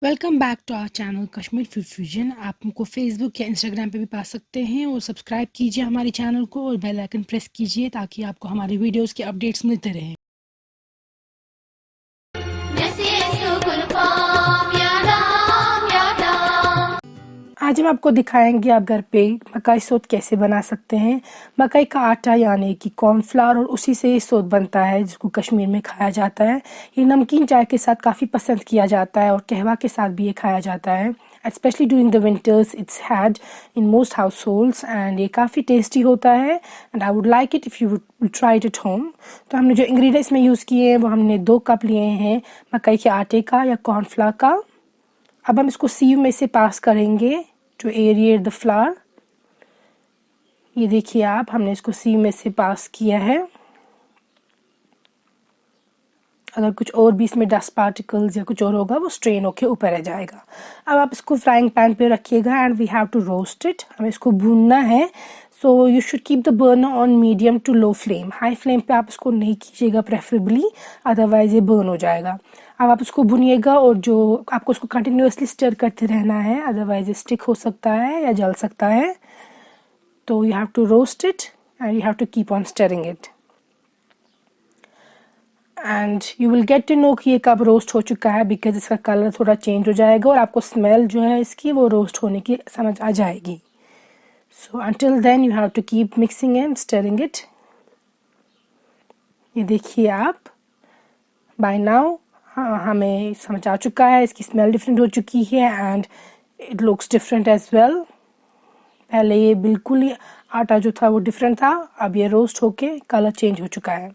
Welcome back to our channel Kashmir food fusion. आप हमको Facebook या इंस्टाग्राम पे भी पा सकते हैं और सब्सक्राइब कीजिए हमारे चैनल को और बेल आइकन प्रेस कीजिए ताकि आपको हमारे वीडियोस के अपडेट्स मिलते रहें। आज हम आपको दिखाएंगे आप घर पे मकई सोत कैसे बना सकते हैं। मकई का आटा यानी कि कॉर्नफ्लावर, और उसी से ये सोत बनता है जिसको कश्मीर में खाया जाता है। ये नमकीन चाय के साथ काफ़ी पसंद किया जाता है और कहवा के साथ भी ये खाया जाता है। Specially during the winters it's had in most house holds and ये काफ़ी टेस्टी होता है and I would like it if you would try it at home. तो हमने जो इंग्रेडिएंट्स में यूज़ किए हैं वो हमने 2 कप लिए हैं मकई के आटे का या कॉर्नफ्लावर का। अब हम इसको सीव में से पास करेंगे टू एरिएट द फ्लावर। ये देखिए आप, हमने इसको सीव में से पास किया है। अगर कुछ और भी इसमें डस्ट पार्टिकल्स या कुछ और होगा वो स्ट्रेन होके ऊपर रह जाएगा। अब आप इसको फ्राइंग पैन पे रखिएगा and we have to roast it. हमें इसको भूनना है। So you should keep the burner on medium to low flame. High flame पे आप इसको नहीं कीजिएगा प्रेफरेबली, अदरवाइज ये बर्न हो जाएगा। अब आप इसको भुनिएगा और जो आपको इसको कंटिन्यूसली स्टर करते रहना है, अदरवाइज स्टिक हो सकता है या जल सकता है। तो you have to roast it and you have to keep on stirring it and you will get to know कि ये कब रोस्ट हो चुका है, बिकॉज इसका कलर थोड़ा चेंज हो जाएगा और आपको स्मेल जो है इसकी वो रोस्ट होने की समझ आ जाएगी। So until then you have to keep mixing and stirring it. ये देखिए आप, बाय नाउ हमें समझ आ चुका है, इसकी स्मेल डिफरेंट हो चुकी है and it looks different as well. पहले ये बिल्कुल ही आटा जो था वो डिफरेंट था, अब ये रोस्ट होके कलर चेंज हो चुका है।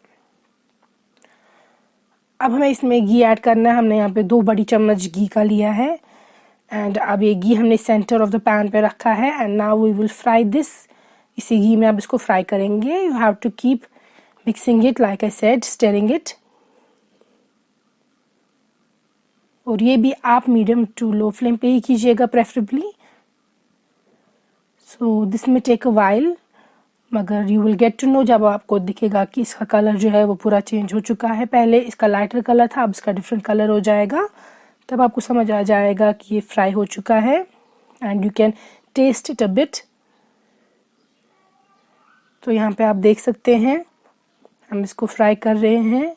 अब हमें इसमें घी ऐड करना है। हमने यहाँ पे 2 बड़ी चम्मच घी का लिया है एंड अब ये घी हमने सेंटर ऑफ द पैन पे रखा है and now we will fry this. इसी घी में आप इसको फ्राई करेंगे। You have to keep mixing it like I said, stirring it. और ये भी आप मीडियम टू लो फ्लेम पे ही कीजिएगा preferably. So this may take a while, मगर you will get to know जब आपको दिखेगा कि इसका कलर जो है वो पूरा चेंज हो चुका है। पहले इसका लाइटर कलर था, अब इसका डिफरेंट कलर हो जाएगा। तब आपको समझ आ जाएगा कि ये फ्राई हो चुका है and you can taste it a bit. तो यहाँ पे आप देख सकते हैं हम इसको फ्राई कर रहे हैं।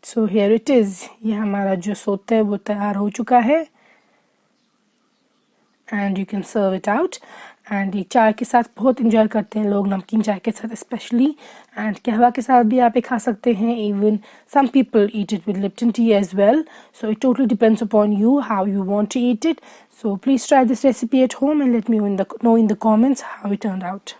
सो हियर इट इज़, ये हमारा जो सोत है वो तैयार हो चुका है and you can serve it out. And ये चाय के साथ बहुत इंजॉय करते हैं लोग, नमकीन चाय के साथ स्पेशली, एंड कहवा के साथ भी आप ये खा सकते हैं। Even some people eat it with Lipton tea as well. So it totally depends upon you how you want to eat it. So please try this recipe at home and let me know in the comments how it turned out.